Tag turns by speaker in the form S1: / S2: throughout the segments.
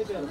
S1: We'll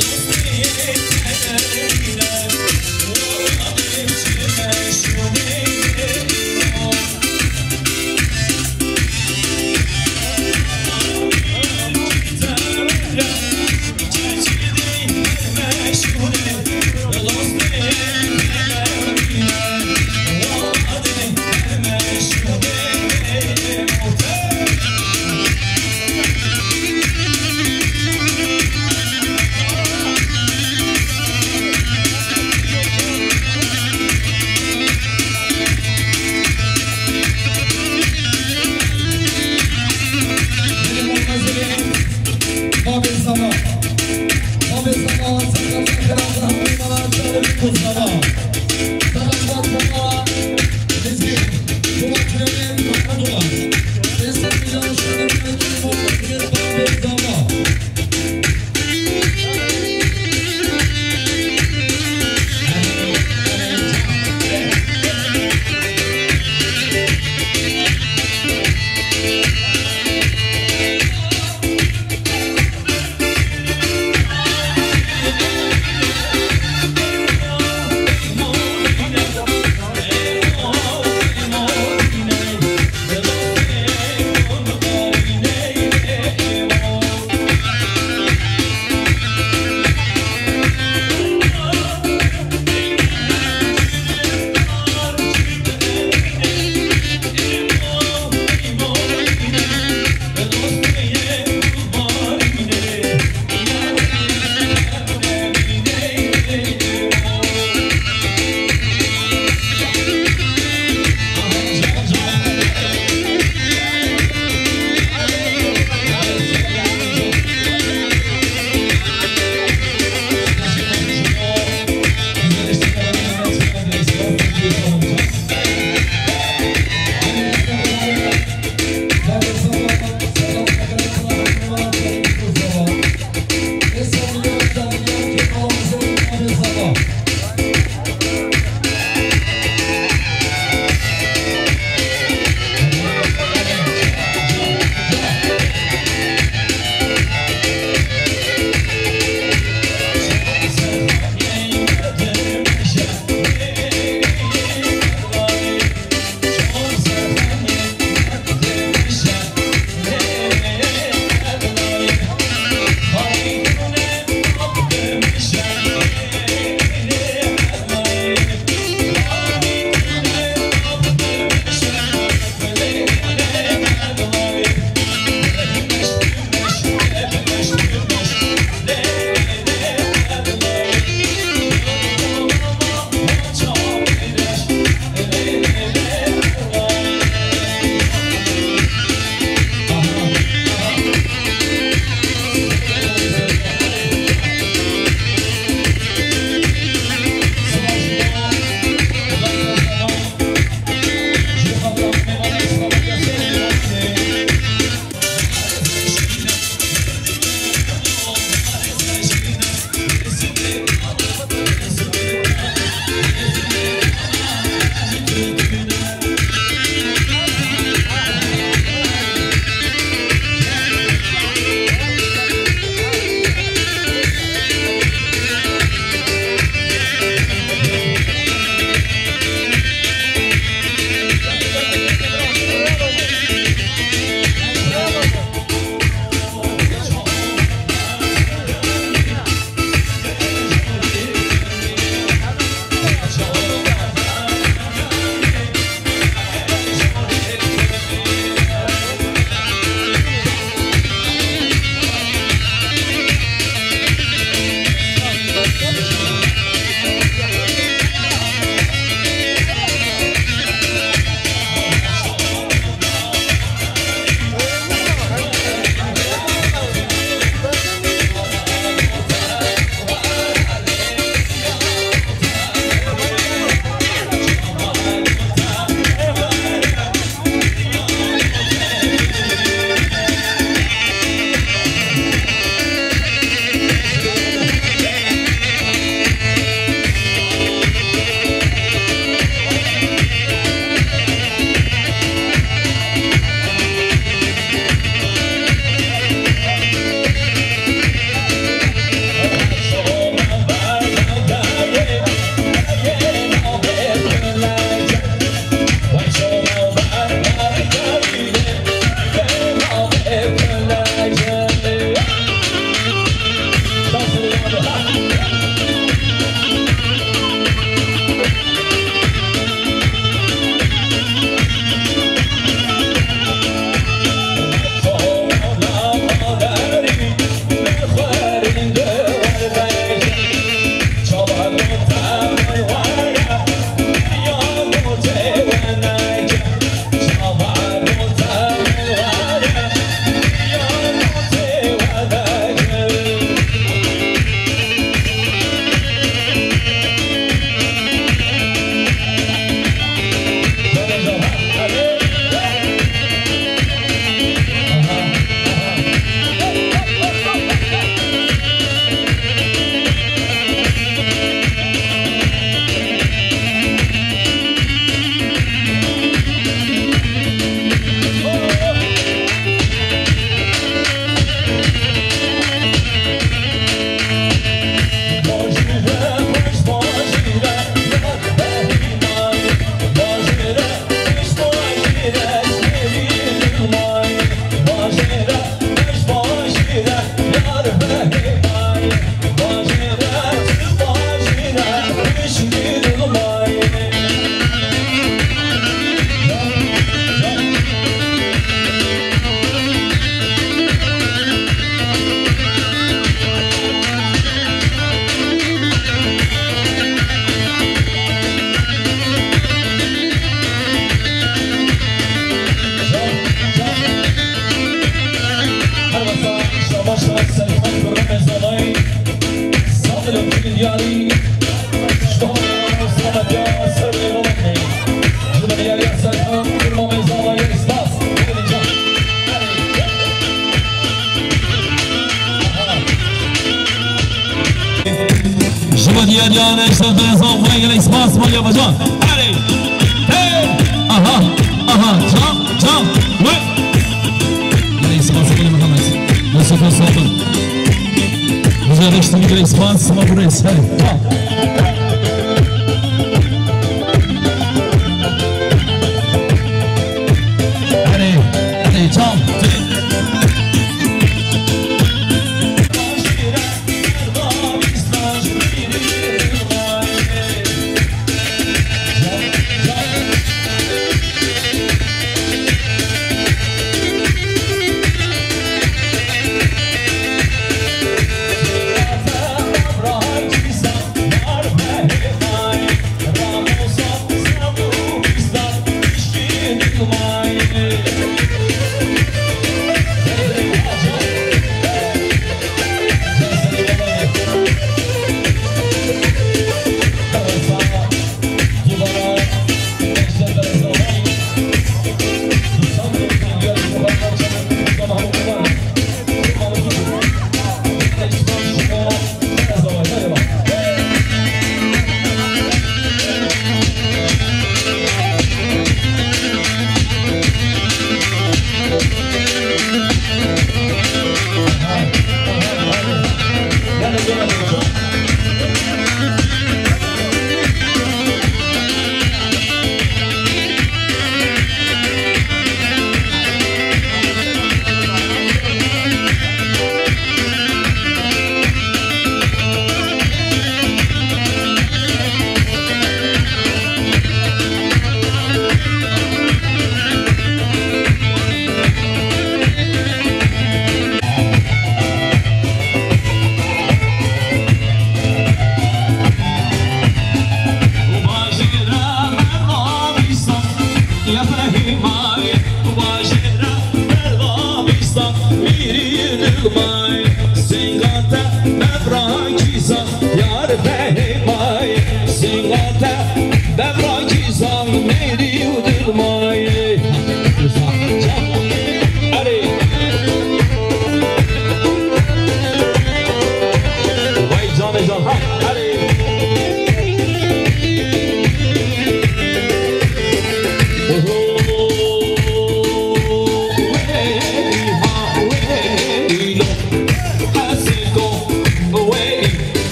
S1: be right back. Diana está dançando com ele espaço para levar já. Allez, hey, aha, jump, jump, ouais. Ele espaço para levar mais. Não se faz solto. Você já deixa ele espaço para por isso. Allez, jump.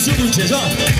S1: شو بوجه جان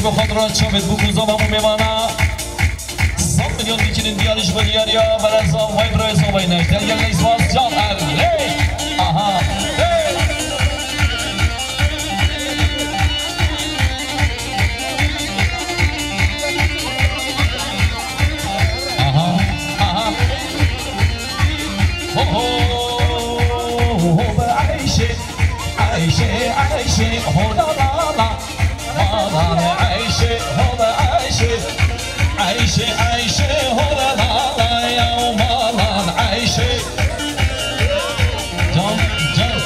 S1: به خاطر چابت بکوزا همون میمانه 100 میلیون میکنین دیارش به دیاریا برازا وای برای زوای نشتر یا لیز باز جان علی آها عيشي هو لا لا لا ما عيشي هو عيشي عيشي عيشي هو لا لا يا ما عيشي جم جم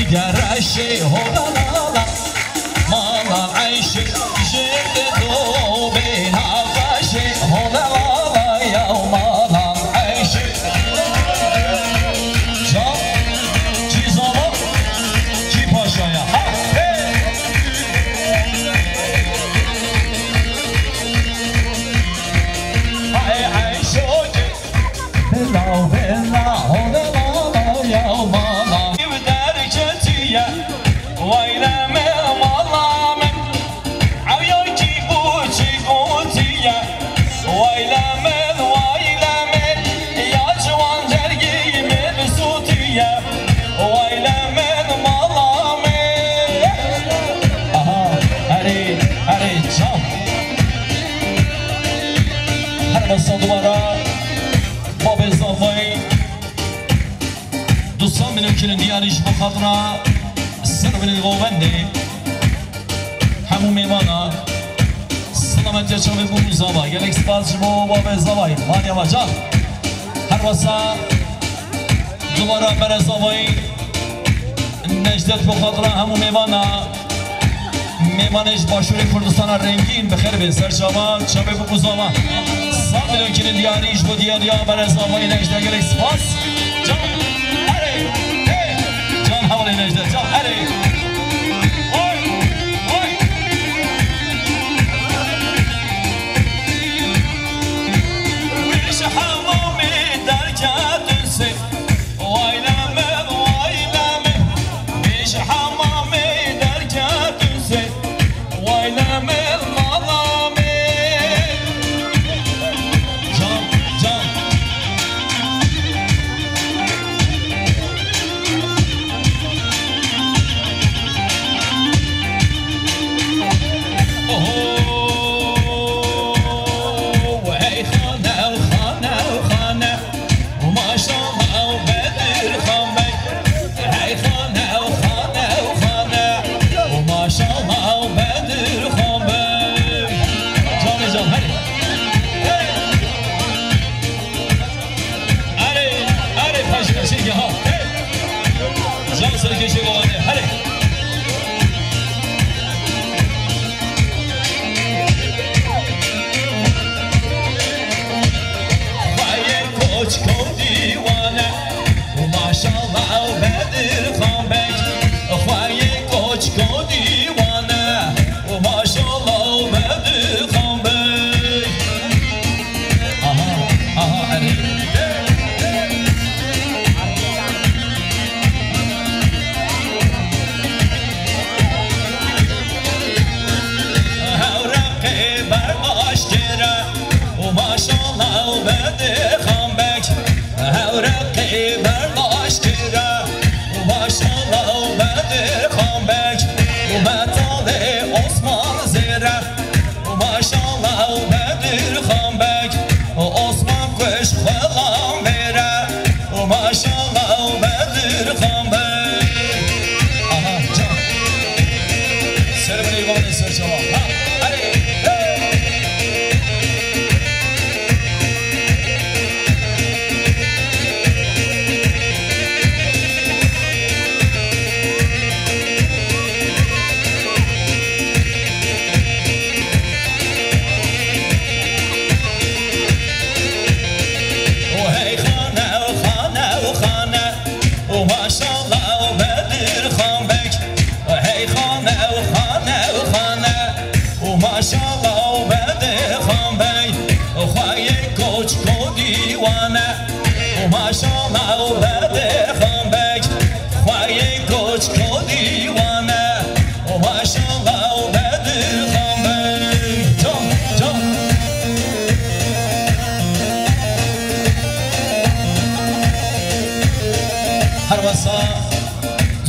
S1: درشي هولالا مالا عيشي جد دوبي نافشي هولالا يا مالا عيشي جا جي زاما جي باشايا هاي عيشو بلا بلا هولالا يا مالا ويلمي والله عيوكي بوشي قوتية ويلمي يا جوان جرقي من صوتية ويلمي والله هري جام هر صدوارا باب الزافي دوستان من الكلن دياريش بخاطرة سر من الغوبندي همو میوانا سلامت یا چاوی بوم زابا گلک سپاس جمو باب زابای مانیا باجا هر واسا دوباره بر زابای نجدت بخاطره همو میوانا میوانش باشوری کردستان رنگین بخیر به سر شما چاوی بوم زابا سال میلیون کلی دیاریش بود دیاریا بر زابای نجدت گلک سپاس جان هره جان حوالی نجدت جان هره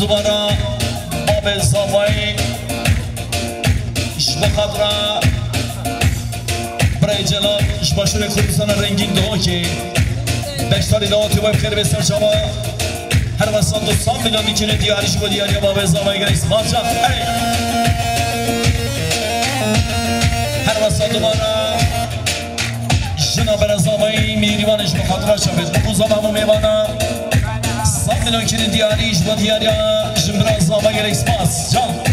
S1: دوباره باب زاوایی بخاطره برای جلال باشور کردستان رنگین دعا که بشتاری دعاتی باید خیر بسر شما هر وسان دوستان میدان میکنه دیاریش با دیاری باب زاوایی گریس مارجا هر وسان دوباره جناب رزاوایی میریوانش بخاطره شبید بخوزم همو میبانه ملاکین دیاریش با دیاریا جمبراز آبا گره اسپاس جان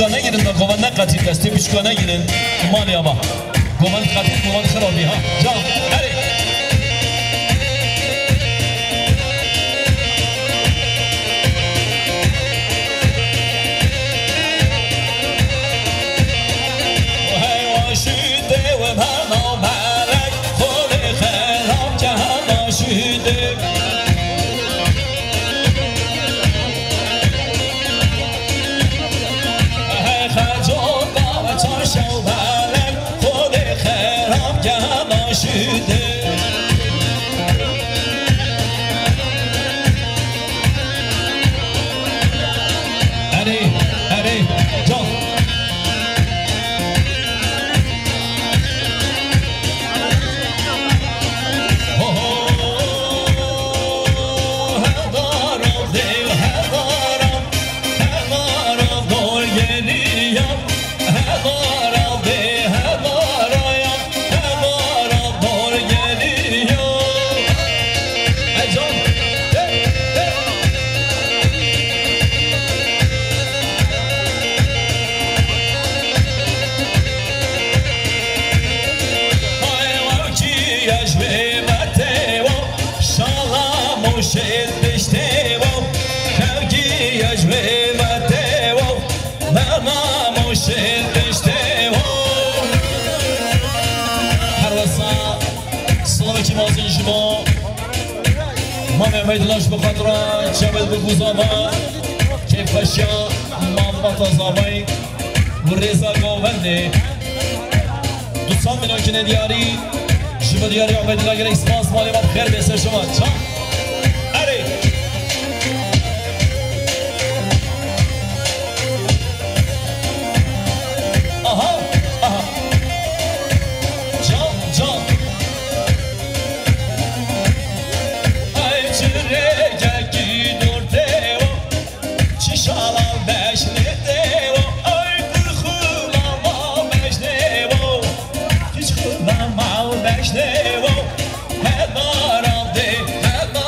S1: بچکانه گیرن دا گوان نقطی دستی بچکانه گیرن مالی آبا گوان خطی گوان خرابی ها جا هری و هی واشیده و بنا ملک خود خراب جهان آشیده میدلاش بخاطر چبل بگوزاما که فشا مامبات آزامای و رزا گوونده دوستان ملاکین دیاری شما دیاری آمدی لاگر اسپاس مالی بات خیر بیسه شما چا اره آها آها جان جان
S2: Head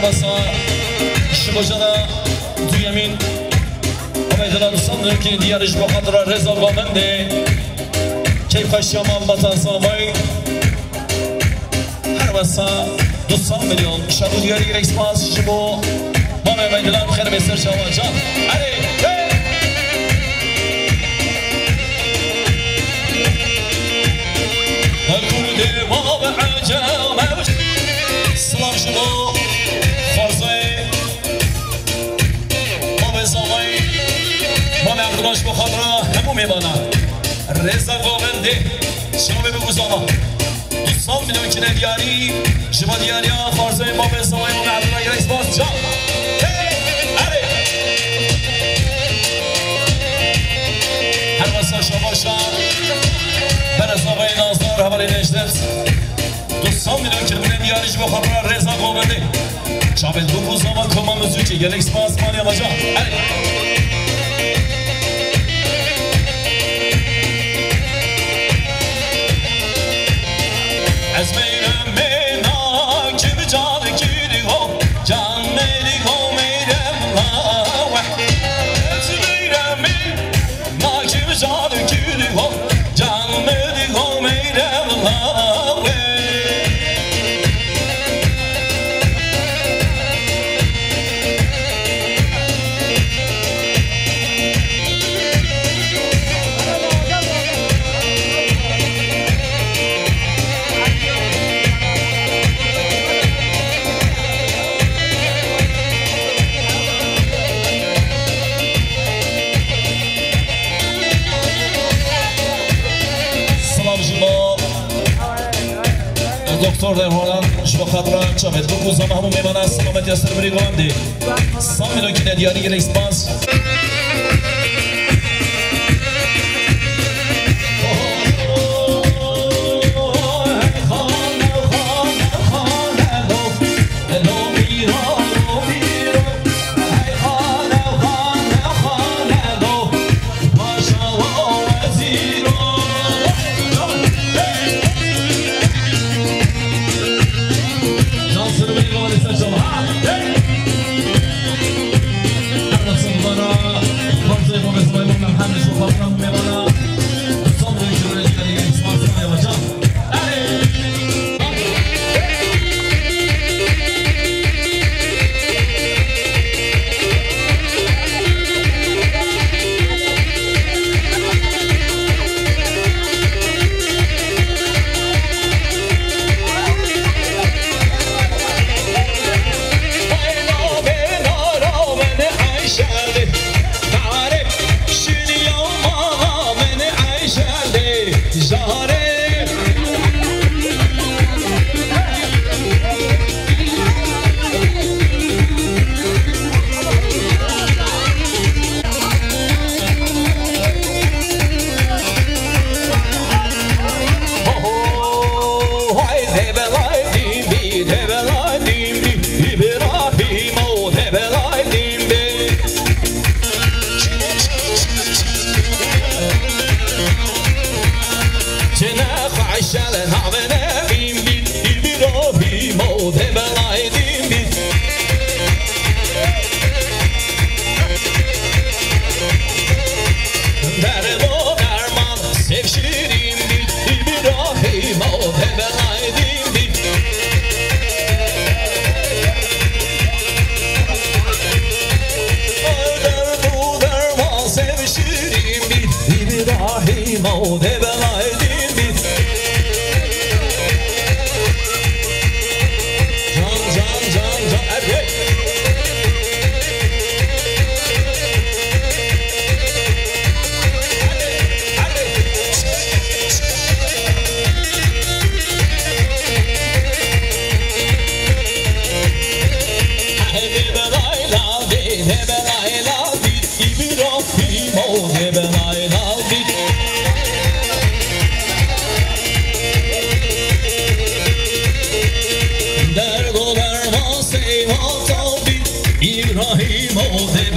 S1: هر بسا شبجانا دویمین امیدلا دوستان داریم که دیارش با خاطر رضا قامنده کیف خشیامان بطن سامای هر بسا 200 میلیون شبو دیاری رئیس پاس شبو ما امیدلا بخیر بسر شما جان علی هکوده ما به عجامه سلام شما فرزای ما به زامای ما به عبدالله بخاطر همو میبانم رضا قامنده شما به بگو زاما 200 میلیون کنه دیاری شما دیاری ها فرزای ما به زامای ما به عبدالله رئیس باز جان هر واسه شما شان برز آقای نازدار حوالی نشترس 200 میلیون کنه دیاریش بخاطر رضا قامنده شابل دو زمان کمان مزوچی گلکس پاس مانی آمجا از میرم مینا که به جان گیری ها جان میری ها میرم لاوه از میرم مینا که به جان گیری ها جان میری ها میرم لاوه دکتر در حالان شما خاطران چاپید دو زمان همون میمانه سلامت یاستر بری گوانده 100 میلیون کنه دیاری گلیکس پاس İbrahim o